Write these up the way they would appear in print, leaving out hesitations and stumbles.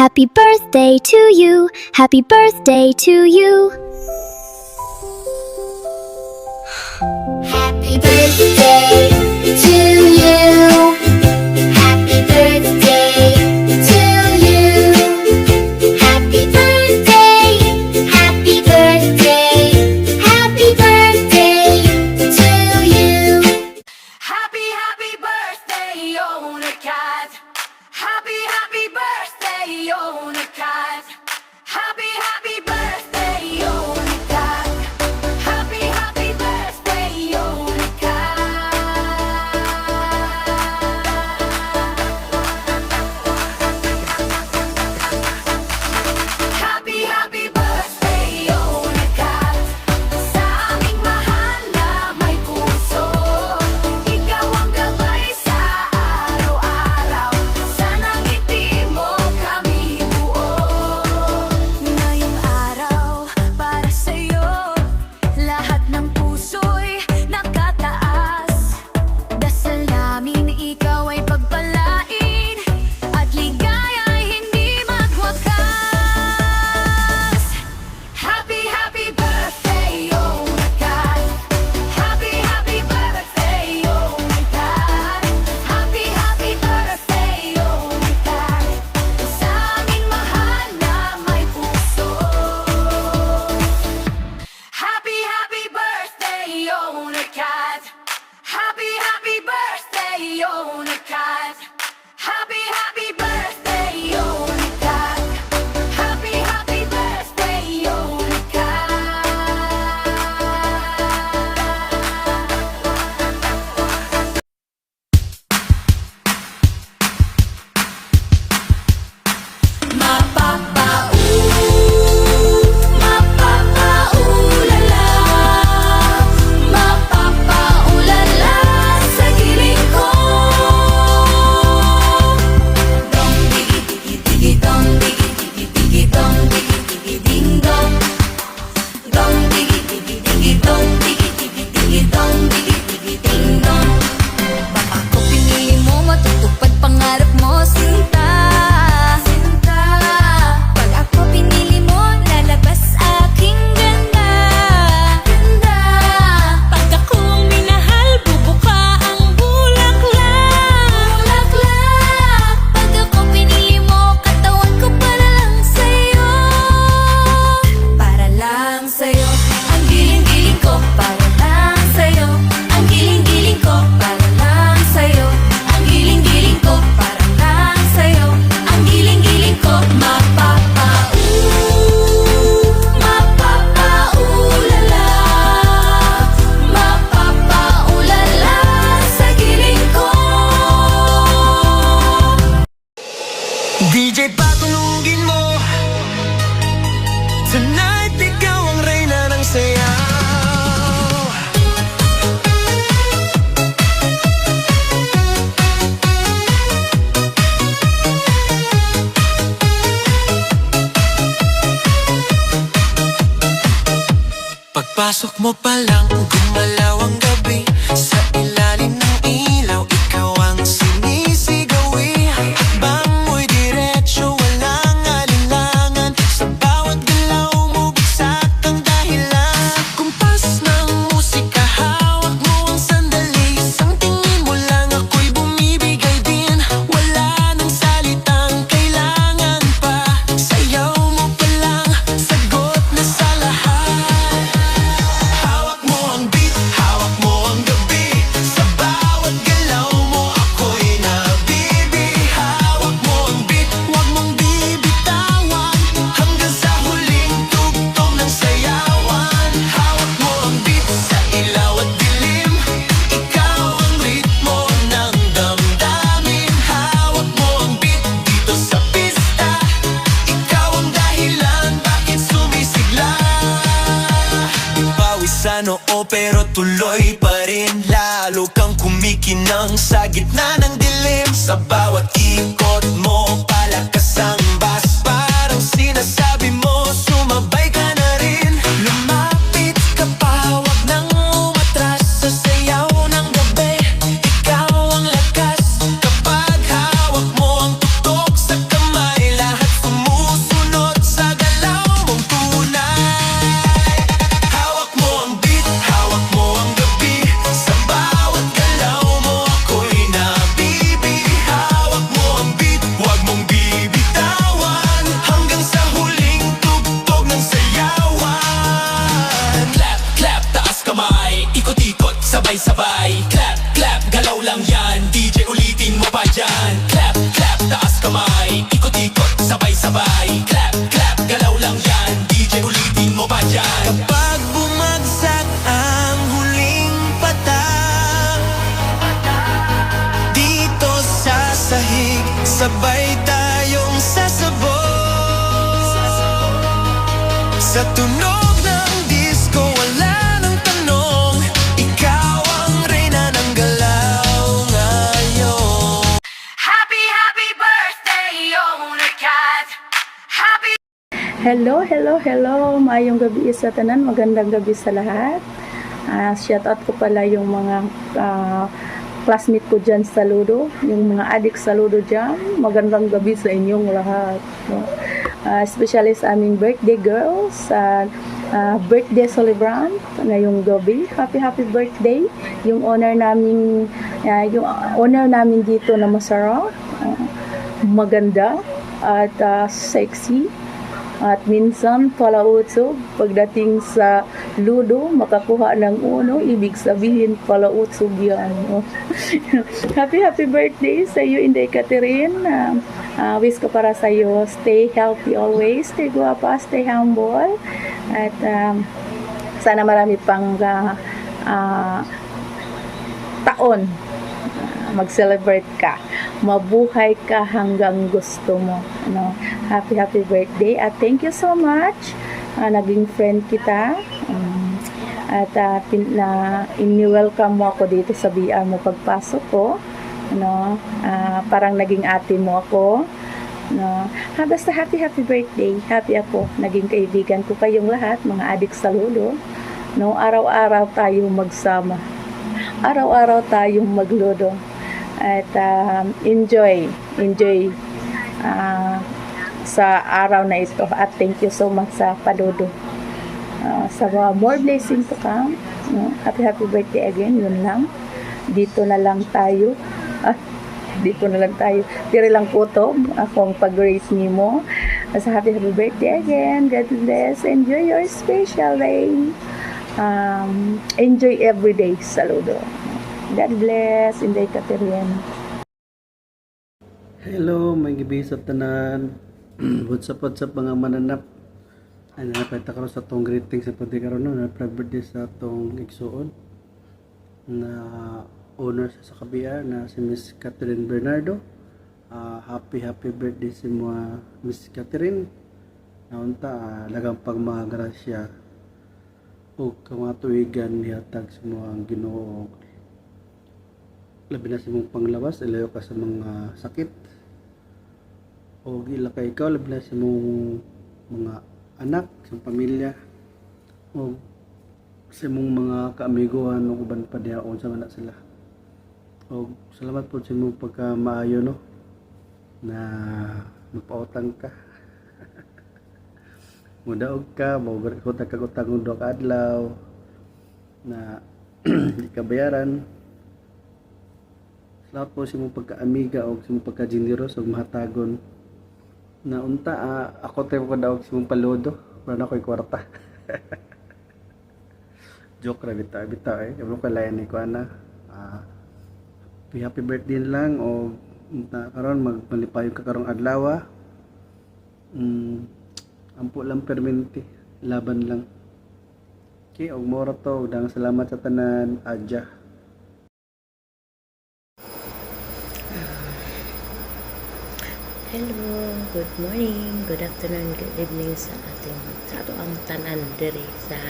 Happy birthday to you. Happy birthday to you. Happy birthday to you. Happy birthday to you. Happy birthday. Happy birthday. Happy birthday to you. Happy birthday, on a cat. Happy birthday, on a cat. Happy birthday, on a cat. Happy birthday, on a cat. Happy birthday, on a cat. Sa aming mahal na may puso, ikaw ang gabay sa araw-araw. Sana ngiti mo kami buo. Ngayong araw para sa'yo, lahat ng puso'y nakataas. Dasal namin ikaw ay pagpalain at ligaya'y hindi magwakas. Happy birthday, oh my God. Happy birthday, oh my God. Happy birthday, oh my God. Sa aming mahal na may puso. Happy birthday, oh my God. Happy birthday, oh my God. Happy birthday, oh my God. Happy birthday, oh my Mapapaulala, mapapaulala sa giling ko. Dong digi digi digi dong digi digi digi dong digi digi ding dong. Dong digi digi digi dong digi digi digi dong digi digi ding dong. Baka ko pinili mo, matutupad pangarap mo, sinta. Sinta. Pag ako pinili mo, lalabas aking ganda. Ganda. Pag ako ang minahal, bubuka ang bulaklak. Bulaklak. Pag ako pinili mo, katawan ko para lang sa'yo. Para lang sa'yo. Ang giling-giling ko, para lang sa'yo. Ang giling-giling ko, para lang sa'yo. Ang giling-giling ko, para lang sa'yo. Ang giling-giling ko, mapapaulala, mapapaulala sa giling ko. DJ patulugin mo. Tonight ikaw ang reyna ng sayaw. Pagpasok mo pa lang, gumalaw ang gabi. Sa ilalim ng ilaw, ikaw ang sinisigawi. Hakbang mo'y diretso, walang alinlangan. Sa bawat galaw mo, bagsak ang dahilan. Kumpas ng musika, hawak mo ang sandali. Isang tingin mo lang, ako'y bumibigay din. Wala nang salitang kailangan pa. Sayaw mo pa lang, sagot na sa lahat. Hawak mo ang beat, hawak mo ang gabi. Sa bawat galaw mo, ako'y nabibi. Hawak mo ang beat, huwag mong bibitawan. Hanggang sa huling tugtog ng sayawan. Hawak mo ang beat, sa ilaw at dilim. Ikaw ang ritmo ng damdamin. Hawak mo ang beat, dito sa pista. Ikaw ang dahilan, bakit sumisigla. Pawis sa noo pero tuloy pa rin. Lalo kang kumikinang sa gitna ng dilim. Sa bawat ikot mo, palakas ang bass. Parang sinasabi mo, sumabay ka na rin. Lumapit ka pa, wag nang umatras. Sa sayaw ng gabi, ikaw ang lakas. Kapag hawak mo ang tutok sa kamay, lahat sabay-sabay. Clap, clap, galaw lang yan. DJ ulitin mo pa dyan. Clap, clap, taas kamay. Ikot-ikot, sabay-sabay. Clap, clap, galaw lang yan. DJ ulitin mo pa dyan. Kapag bumagsak ang huling patak dito sa sahig, sabay tayong sasabog. Sa tunog ng disco, wala nang tanong, ikaw ang reyna ng galaw ngayon. Happy, happy birthday, Owner Cat. Happy Hello, hello, hello. Maayong gabi sa tanan. Magandang gabi sa lahat. Shout out ko pala yung mga classmate ko dyan sa Ludo. Yung mga adik sa Ludo dyan. Magandang gabi sa inyong lahat. No? Especially sa aming birthday girls. Birthday celebrant ngayong gabi. Happy, happy birthday. Yung owner namin dito na masarap. Maganda at sexy. At minsan palautso, pagdating sa ludo, makakuha ng uno, ibig sabihin palautso yan. Happy, happy birthday sa iyo, Inday Catherine. Wish ko para sa iyo, stay healthy always, stay guwapa, stay humble. At sana marami pang taon mag-celebrate ka. Mabuhay ka hanggang gusto mo. Ano? Happy, happy birthday. At thank you so much. Naging friend kita. At ini-welcome mo ako dito sa BR mo pagpasok ko. Ano? Parang naging ate mo ako. No. Basta happy, happy birthday. Happy ako. Naging kaibigan ko kayong lahat, mga adik sa ludo. No, araw-araw tayong magsama. Araw-araw tayong magludo. At enjoy sa araw na ito. At thank you so much sa paludo. Sa more blessing to come. No? Happy, happy birthday again. Yun lang. Dito na lang tayo. Dito na lang tayo. Tira lang po to. Akong pag-rate ni mo. Sa happy, happy birthday again. God bless. Enjoy your special day. Enjoy every day. Saludo. God bless. Inday Catherine. Hello, may gabi sa tanan. What's up mga mananap? Ay, napita karon sa tong greeting sa pati karon no, na birthday sa tong igsuon na owner sa KBR na si Miss Catherine Bernardo. Happy birthday si mga Miss Catherine. Naunta lagang pag mga grasya o kamatuigan nihatag sa mga Ginoo. Labi na sa mong panglawas, ilayo ka sa mga sakit. O gila ka ikaw, labi na sa mong mga anak, sa pamilya. O sa mong mga kaamiguan o uban pa diyaon sa mana sila. O salamat po sa mong pagkamaayo no, na mapautang ka. Mudaog ka, maugot ka utang undo ka adlaw na hindi ka bayaran. Salamat po sa mong pagka-amiga o sa mong pagka-generous o mahatagon na unta ako tayo ko daw sa mong paludo para na ako'y kwarta. Joke na bitaw eh. Kabalo ka layan ni ko ana. Happy birthday lang o karon magmalipayon ka karong adlaw. Ampo lang permente, laban lang. Okay, og mora to, dang salamat sa tanan, adya. Hello, good morning, good afternoon, good evening sa ato ang tanan diri sa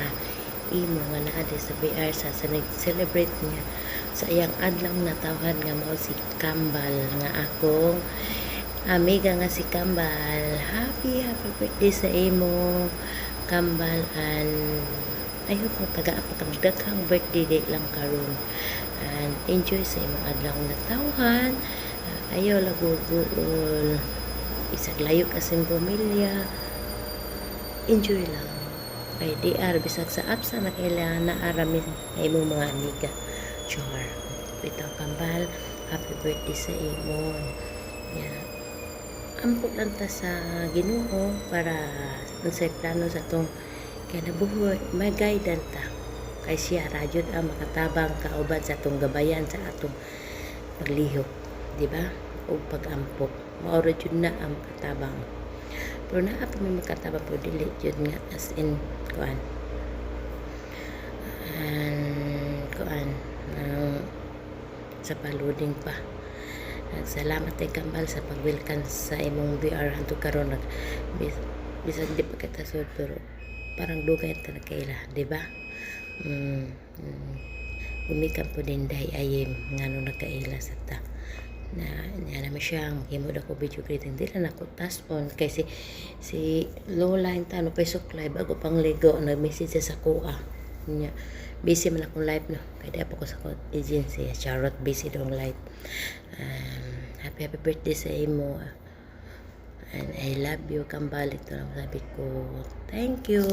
imo nga naa di sa BR sa nag-celebrate niya sa iyang adlaw na tawhan nga mao si Kambal nga akong amiga nga si Kambal. Happy birthday sa imo Kambal, and I hope mo taga-apagdaghang birthday day lang karon and enjoy sa imong adlaw na tawhan. Ayaw lagugul isag layo kasing pamilya, enjoy lang kay DR bisag sa apsa na kailangan na arami na imong mga amiga. Char bitaw Kambal, happy birthday sa imo. Ampo lang ta sa Ginoo para unsay plano sa tong kinabuhi, may guidance ta kay siya radyod ang makatabang kauban sa atong gabayan sa atong paglihok, di ba? O pag-ampok. Maura jud na ang makatabang. Pero naa pa may makatabang pero dili jud nga as in kuan. Sa paluding pa. Salamat kay Kambal sa pag-welcome sa imong VR hantud karon bisan di pa kita sud pero parang dugay ta nakaila, di ba? Gumikan po din dahi ayim ngano nakaila sa ta na niya naman siya maghimo ako video greeting dili na ako tason kay si Lola yung tano pa suklay bago pang ligo nag-message sa kuha niya busy man akong live no kaya po ko sa agency Charlotte busy dong live. Happy birthday sa imo and I love you Kambal, ito lang sabi ko. Thank you.